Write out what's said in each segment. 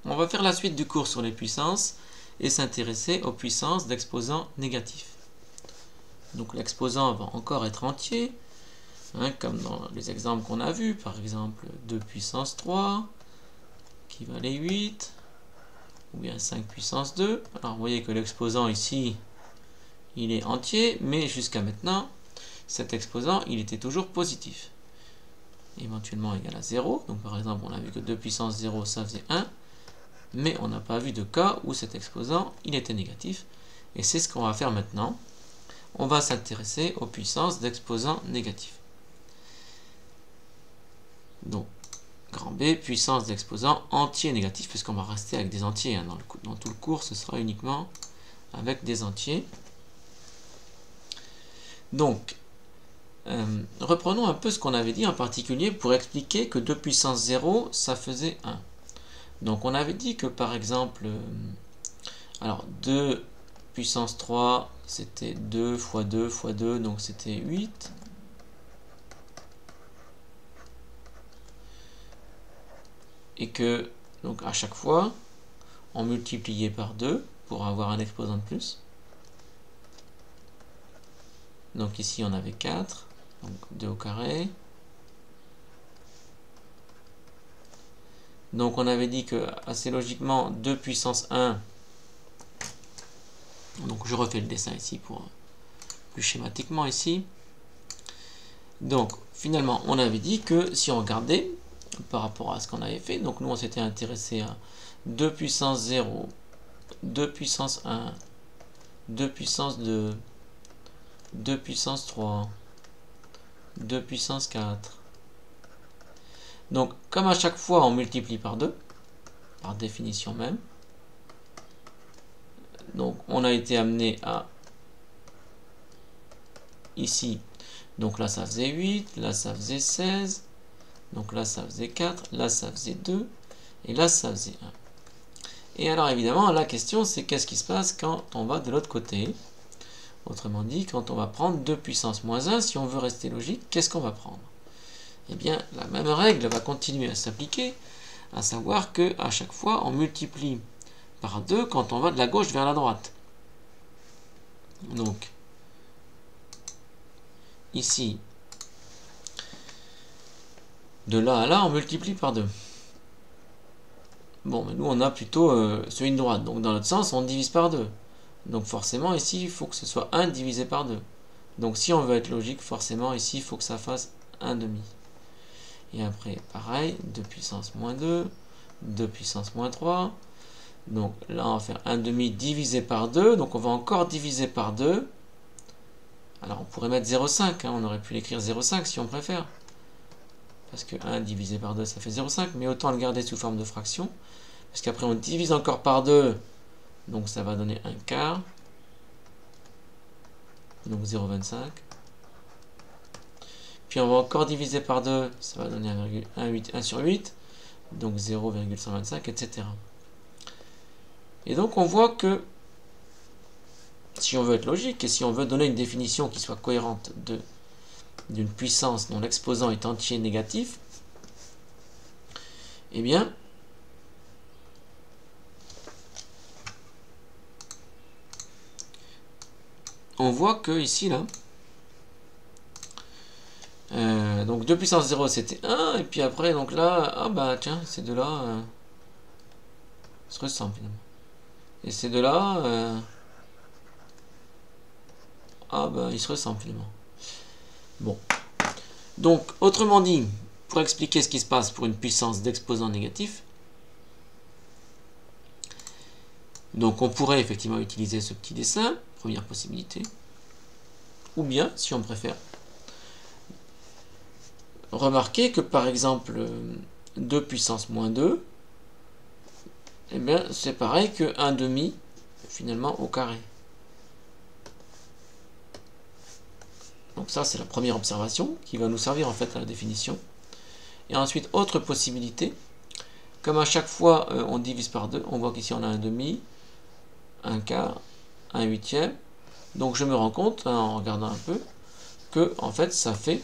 On va faire la suite du cours sur les puissances et s'intéresser aux puissances d'exposants négatifs. Donc l'exposant va encore être entier, comme dans les exemples qu'on a vus, par exemple 2 puissance 3 qui valait 8, ou bien 5 puissance 2. Alors vous voyez que l'exposant ici, il est entier, mais jusqu'à maintenant, cet exposant, il était toujours positif. Éventuellement égal à 0, donc par exemple on a vu que 2 puissance 0, ça faisait 1, mais on n'a pas vu de cas où cet exposant, il était négatif, et c'est ce qu'on va faire maintenant. On va s'intéresser aux puissances d'exposants négatifs. Donc, grand B, puissance d'exposants entiers négatifs, puisqu'on va rester avec des entiers. Dans tout le cours, ce sera uniquement avec des entiers. Donc, reprenons un peu ce qu'on avait dit en particulier pour expliquer que 2 puissance 0, ça faisait 1. Donc, on avait dit que par exemple, alors 2 puissance 3, c'était 2 fois 2 fois 2, donc c'était 8. Et que, donc à chaque fois, on multipliait par 2 pour avoir un exposant de plus. Donc ici, on avait 4, donc 2 au carré. Donc on avait dit que, assez logiquement, 2 puissance 1, donc je refais le dessin ici pour plus schématiquement ici. Donc finalement, on avait dit que si on regardait par rapport à ce qu'on avait fait, donc nous on s'était intéressé à 2 puissance 0, 2 puissance 1, 2 puissance 2, 2 puissance 3, 2 puissance 4. Donc, comme à chaque fois on multiplie par 2, par définition même, donc on a été amené à ici, donc là ça faisait 8, là ça faisait 16, donc là ça faisait 4, là ça faisait 2, et là ça faisait 1. Et alors évidemment, la question c'est qu'est-ce qui se passe quand on va de l'autre côté? Autrement dit, quand on va prendre 2 puissance moins 1, si on veut rester logique, qu'est-ce qu'on va prendre? Eh bien, la même règle va continuer à s'appliquer, à savoir que à chaque fois, on multiplie par 2 quand on va de la gauche vers la droite. Donc, ici, de là à là, on multiplie par 2. Bon, mais nous, on a plutôt celui de droite. Donc, dans l'autre sens, on divise par 2. Donc, forcément, ici, il faut que ce soit 1 divisé par 2. Donc, si on veut être logique, forcément, ici, il faut que ça fasse 1 demi. Et après, pareil, 2 puissance moins 2, 2 puissance moins 3. Donc là, on va faire 1 demi divisé par 2. Donc on va encore diviser par 2. Alors on pourrait mettre 0,5. On aurait pu l'écrire 0,5 si on préfère. Parce que 1 divisé par 2, ça fait 0,5. Mais autant le garder sous forme de fraction. Parce qu'après, on divise encore par 2. Donc ça va donner 1 quart. Donc 0,25. Puis on va encore diviser par 2, ça va donner 1 sur 8, donc 0,125, etc. Et donc on voit que, si on veut être logique, et si on veut donner une définition qui soit cohérente d'une puissance dont l'exposant est entier négatif, eh bien, on voit que ici, là, donc 2 puissance 0 c'était 1, et puis après, donc là, ah bah tiens, ces deux-là se ressemblent finalement. Et ces deux-là, ah bah ils se ressemblent finalement. Bon. Donc, autrement dit, pour expliquer ce qui se passe pour une puissance d'exposant négatif, donc on pourrait effectivement utiliser ce petit dessin, première possibilité, ou bien, si on préfère, remarquez que par exemple 2 puissance moins 2, eh bien c'est pareil que 1 demi finalement au carré. Donc ça c'est la première observation qui va nous servir en fait à la définition. Et ensuite autre possibilité, comme à chaque fois on divise par 2, on voit qu'ici on a 1 demi, 1 quart, 1 huitième. Donc je me rends compte en regardant un peu que en fait ça fait,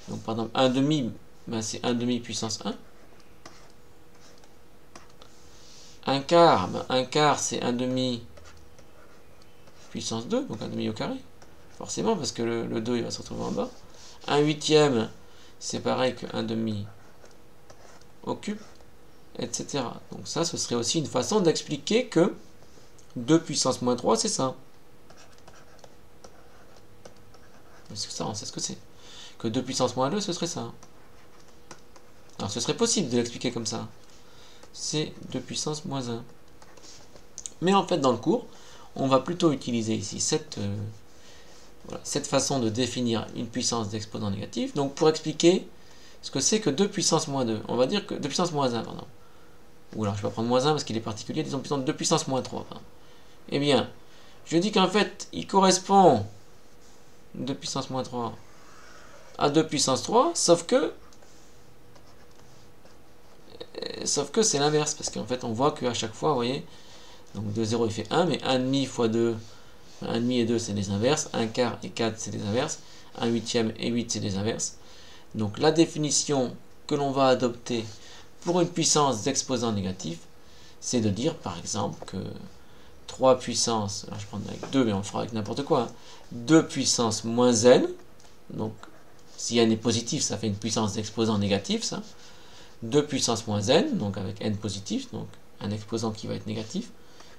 donc par exemple 1 demi, ben c'est 1 demi puissance 1. 1 quart, ben 1 quart c'est 1 demi puissance 2, donc 1 demi au carré. Forcément, parce que le 2 il va se retrouver en bas. 1 huitième, c'est pareil que 1 demi au cube, etc. Donc ça, ce serait aussi une façon d'expliquer que 2 puissance moins 3, c'est ça. Parce que ça, on sait ce que c'est. Que 2 puissance moins 2, ce serait ça. Alors, ce serait possible de l'expliquer comme ça. C'est 2 puissance moins 1. Mais en fait, dans le cours, on va plutôt utiliser ici cette façon de définir une puissance d'exposant négatif. Donc, pour expliquer ce que c'est que 2 puissance moins 2, on va dire que 2 puissance moins 1, pardon. Ou alors, je vais prendre moins 1 parce qu'il est particulier, disons plutôt 2 puissance moins 3. Pardon. Eh bien, je dis qu'en fait, il correspond 2 puissance moins 3 à 2 puissance 3, sauf que c'est l'inverse, parce qu'en fait, on voit qu'à chaque fois, vous voyez, donc 2, 0, il fait 1, mais 1 demi fois 2, 1 demi et 2, c'est les inverses, 1 quart et 4, c'est les inverses, 1 huitième et 8, c'est les inverses. Donc, la définition que l'on va adopter pour une puissance d'exposant négatif, c'est de dire, par exemple, que 3 puissance, là je prends avec 2, mais on le fera avec n'importe quoi, 2 puissance moins n, donc si n est positif, ça fait une puissance d'exposant négatif, ça, 2 puissance moins n, donc avec n positif, donc un exposant qui va être négatif,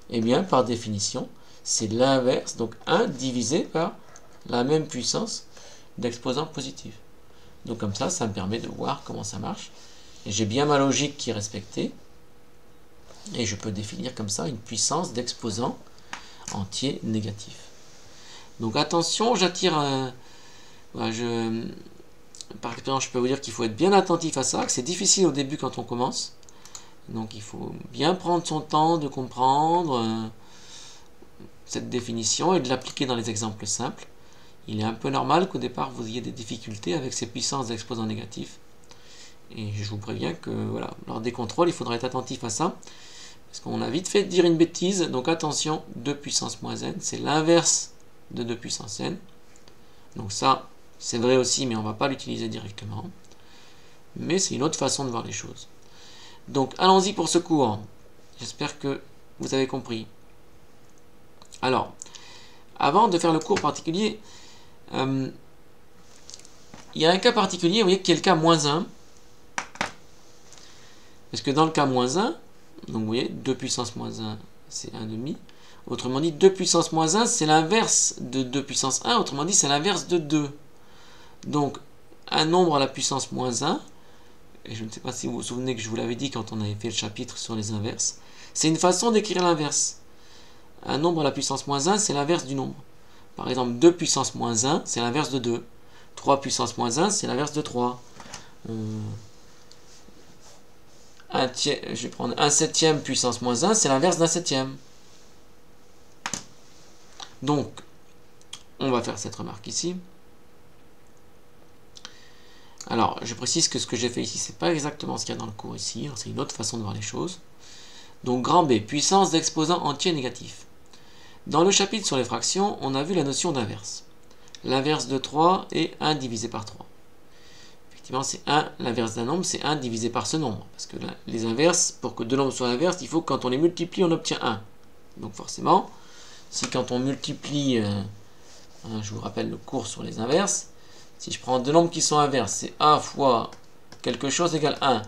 et bien par définition, c'est l'inverse, donc 1 divisé par la même puissance d'exposant positif. Donc comme ça me permet de voir comment ça marche, et j'ai bien ma logique qui est respectée, et je peux définir comme ça une puissance d'exposant entier négatif. Donc attention, j'attire par expérience, je peux vous dire qu'il faut être bien attentif à ça, que c'est difficile au début quand on commence. Donc il faut bien prendre son temps de comprendre cette définition et de l'appliquer dans les exemples simples. Il est un peu normal qu'au départ vous ayez des difficultés avec ces puissances d'exposants négatifs. Et je vous préviens que voilà, lors des contrôles, il faudra être attentif à ça. Parce qu'on a vite fait de dire une bêtise. Donc attention, 2 puissance moins n, c'est l'inverse de 2 puissance n. Donc ça, c'est vrai aussi, mais on ne va pas l'utiliser directement. Mais c'est une autre façon de voir les choses. Donc allons-y pour ce cours. J'espère que vous avez compris. Alors, avant de faire le cours particulier, il y a un cas particulier, vous voyez, qui est le cas moins 1. Parce que dans le cas moins 1, donc vous voyez, 2 puissance moins 1, c'est 1 demi. Autrement dit, 2 puissance moins 1, c'est l'inverse de 2 puissance 1. Autrement dit, c'est l'inverse de 2. Donc, un nombre à la puissance moins 1, et je ne sais pas si vous vous souvenez que je vous l'avais dit quand on avait fait le chapitre sur les inverses, c'est une façon d'écrire l'inverse. Un nombre à la puissance moins 1, c'est l'inverse du nombre. Par exemple, 2 puissance moins 1, c'est l'inverse de 2. 3 puissance moins 1, c'est l'inverse de 3. Je vais prendre 1 septième puissance moins 1, c'est l'inverse d'un septième. Donc, on va faire cette remarque ici. Alors, je précise que ce que j'ai fait ici, c'est pas exactement ce qu'il y a dans le cours ici, c'est une autre façon de voir les choses. Donc, grand B, puissance d'exposant entier négatif. Dans le chapitre sur les fractions, on a vu la notion d'inverse. L'inverse de 3 est 1 divisé par 3. Effectivement, c'est 1, l'inverse d'un nombre, c'est 1 divisé par ce nombre. Parce que là, les inverses, pour que deux nombres soient inverses, il faut que quand on les multiplie, on obtient 1. Donc forcément, si quand on multiplie, je vous rappelle le cours sur les inverses, si je prends deux nombres qui sont inverses, c'est A fois quelque chose égale 1.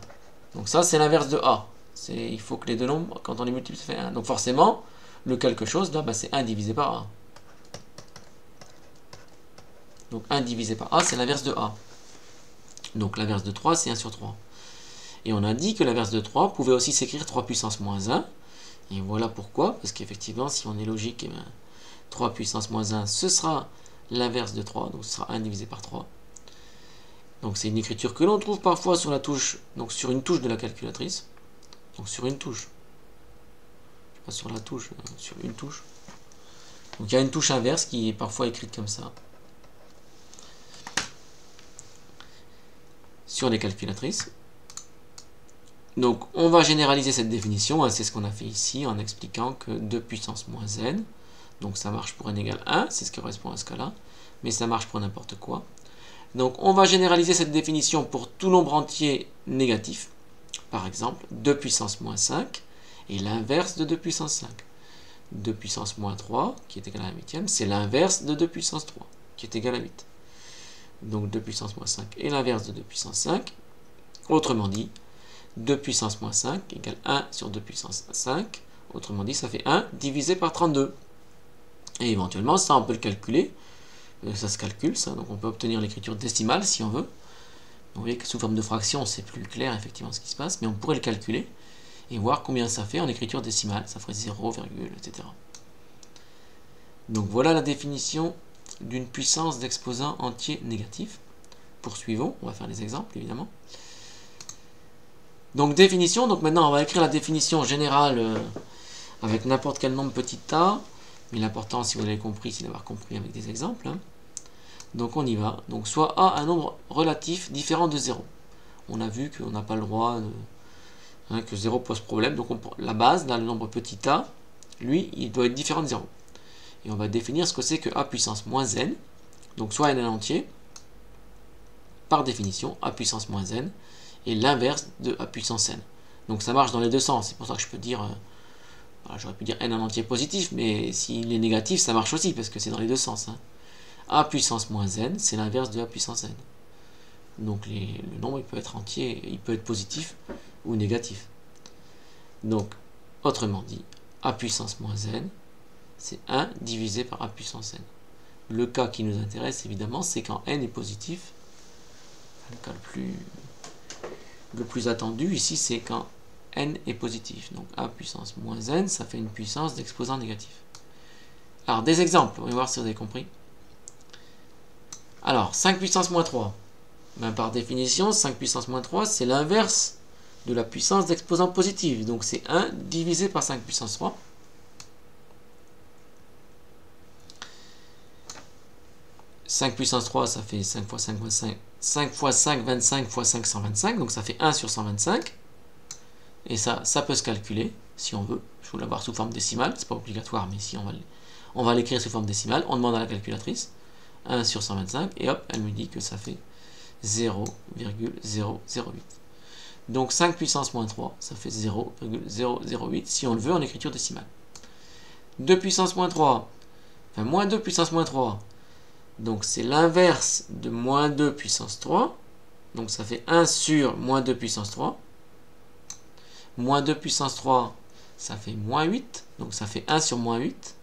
Donc ça, c'est l'inverse de A. Il faut que les deux nombres, quand on les multiplie, ça fait 1. Donc forcément, le quelque chose, là, bah, c'est 1 divisé par A. Donc 1 divisé par A, c'est l'inverse de A. Donc l'inverse de 3, c'est 1 sur 3. Et on a dit que l'inverse de 3 pouvait aussi s'écrire 3 puissance moins 1. Et voilà pourquoi. Parce qu'effectivement, si on est logique, eh bien, 3 puissance moins 1, ce sera l'inverse de 3. Donc ce sera 1 divisé par 3. Donc c'est une écriture que l'on trouve parfois sur la touche, donc sur une touche de la calculatrice. Donc sur une touche. Pas sur la touche, sur une touche. Donc il y a une touche inverse qui est parfois écrite comme ça. Sur les calculatrices. Donc on va généraliser cette définition, hein, c'est ce qu'on a fait ici en expliquant que 2 puissance moins n, donc ça marche pour n égale 1, c'est ce qui correspond à ce cas-là, mais ça marche pour n'importe quoi. Donc on va généraliser cette définition pour tout nombre entier négatif, par exemple 2 puissance moins 5, Et l'inverse de 2 puissance 5. 2 puissance moins 3, qui est égal à la huitième, c'est l'inverse de 2 puissance 3, qui est égal à 8. Donc 2 puissance moins 5 est l'inverse de 2 puissance 5. Autrement dit, 2 puissance moins 5 égale 1 sur 2 puissance 5. Autrement dit, ça fait 1 divisé par 32. Et éventuellement, ça, on peut le calculer. Ça se calcule, ça. Donc on peut obtenir l'écriture décimale si on veut. Vous voyez que sous forme de fraction, c'est plus clair effectivement ce qui se passe. Mais on pourrait le calculer et voir combien ça fait en écriture décimale. Ça ferait 0, etc. Donc voilà la définition d'une puissance d'exposant entier négatif. Poursuivons, on va faire des exemples évidemment. Donc définition, donc maintenant on va écrire la définition générale avec n'importe quel nombre petit a, mais l'important, si vous l'avez compris, c'est d'avoir compris avec des exemples. Hein. Donc on y va. Donc soit a un nombre relatif différent de 0. On a vu qu'on n'a pas le droit de, que 0 pose problème. Donc la base, là, le nombre petit a, lui, il doit être différent de 0. Et on va définir ce que c'est que a puissance moins n. Donc soit n entier, par définition, a puissance moins n, et l'inverse de a puissance n. Donc ça marche dans les deux sens. C'est pour ça que je peux dire, j'aurais pu dire n en entier positif, mais s'il est négatif, ça marche aussi, parce que c'est dans les deux sens. Hein. A puissance moins n, c'est l'inverse de a puissance n. Donc le nombre, il peut être entier, il peut être positif ou négatif. Donc, autrement dit, a puissance moins n, c'est 1 divisé par a puissance n. Le cas qui nous intéresse, évidemment, c'est quand n est positif. Le cas le plus attendu ici, c'est quand n est positif. Donc a puissance moins n, ça fait une puissance d'exposant négatif. Alors, des exemples, on va voir si vous avez compris. Alors, 5 puissance moins 3. Ben, par définition, 5 puissance moins 3, c'est l'inverse de la puissance d'exposant positif. Donc c'est 1 divisé par 5 puissance 3. « 5 puissance 3, ça fait 5 fois 5, 25. 5 fois 5, 25 fois 5, 125. Donc ça fait 1 sur 125. Et ça peut se calculer, si on veut. Je veux l'avoir sous forme décimale. C'est pas obligatoire, mais si on va l'écrire sous forme décimale. On demande à la calculatrice. 1 sur 125. Et hop, elle me dit que ça fait 0,008. Donc 5 puissance moins 3, ça fait 0,008 si on le veut en écriture décimale. 2 puissance moins 3, enfin moins 2 puissance moins 3, donc c'est l'inverse de moins 2 puissance 3, donc ça fait 1 sur moins 2 puissance 3. Moins 2 puissance 3, ça fait moins 8, donc ça fait 1 sur moins 8.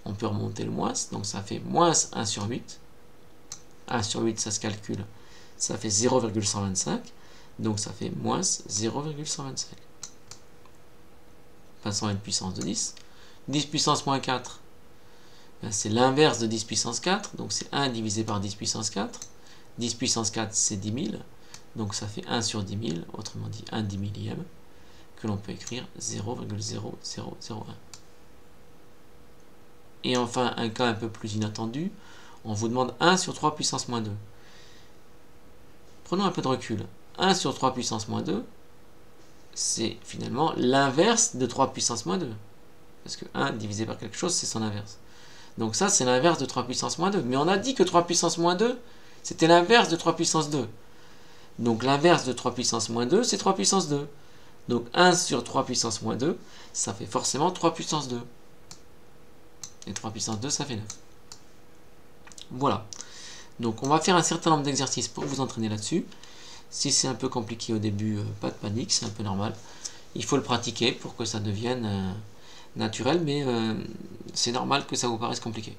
On peut remonter le moins, donc ça fait moins 1 sur 8. 1 sur 8, ça se calcule. Ça fait 0,125, donc ça fait moins 0,125. Passons à une puissance de 10. 10 puissance moins 4, c'est l'inverse de 10 puissance 4, donc c'est 1 divisé par 10 puissance 4. 10 puissance 4, c'est 10 000, donc ça fait 1 sur 10 000, autrement dit 1 10 millième, que l'on peut écrire 0,0001. Et enfin, un cas un peu plus inattendu, on vous demande 1 sur 3 puissance moins 2. Prenons un peu de recul. 1 sur 3 puissance moins 2, c'est finalement l'inverse de 3 puissance moins 2. Parce que 1 divisé par quelque chose, c'est son inverse. Donc ça, c'est l'inverse de 3 puissance moins 2. Mais on a dit que 3 puissance moins 2, c'était l'inverse de 3 puissance 2. Donc l'inverse de 3 puissance moins 2, c'est 3 puissance 2. Donc 1 sur 3 puissance moins 2, ça fait forcément 3 puissance 2. Et 3 puissance 2, ça fait 9. Voilà. Donc on va faire un certain nombre d'exercices pour vous entraîner là-dessus. Si c'est un peu compliqué au début, pas de panique, c'est un peu normal. Il faut le pratiquer pour que ça devienne naturel, mais c'est normal que ça vous paraisse compliqué.